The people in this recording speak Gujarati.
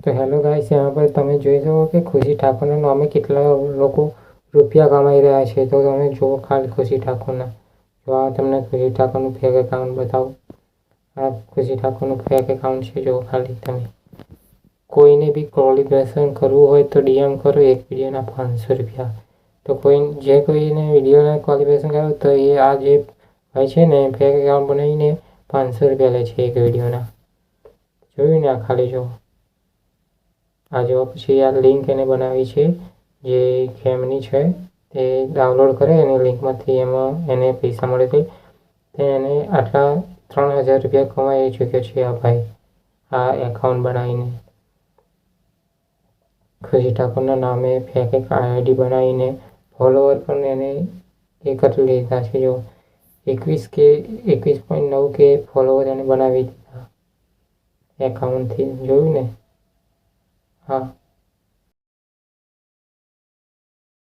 तो हेलो गाइस, यहाँ पर તમે જોઈ શકો કે ખુશી ઠાકોરના નામે કેટલા લોકો રૂપિયા કમાઈ રહ્યા છે। તો તમે જુઓ ખાલી ખુશી ઠાકોરના, જો આ તમને ખુશી ઠાકોરનું ફેક એકાઉન્ટ બતાવું। આ ખુશી ઠાકોરનું ફેક એકાઉન્ટ છે। જો ખાલી તમે કોઈને બી કોલિબ્રેશન કરવું હોય તો ડીએમ કરો, એક વિડીયોના 500 રૂપિયા। તો કોઈને વિડીયોના કોલિબ્રેશન કરો તો એ આ જે ભાઈ છે ને ફેક એકાઉન્ટ બનાવીને 500 રૂપિયા લે છે એક વિડીયોના। જોયું ને? આ ખાલી જો આ જો પછી આ લિંક એને બનાવી છે જે ગેમની છે, તે ડાઉનલોડ કરે એની લિંકમાંથી એમાં એને પૈસા મળે છે। તે એને આટલા 3000 રૂપિયા કમાઈ ચૂક્યો છે આ ભાઈ, આ એકાઉન્ટ બનાવીને ખુશી ઠાકોરના નામે ફેક આઈડી બનાવીને ફોલોવર પણ એને એ કરી લીધા છે। જો 21.9K ફોલોવર એને બનાવી દીધા એકાઉન્ટથી। જોયું ને? હા।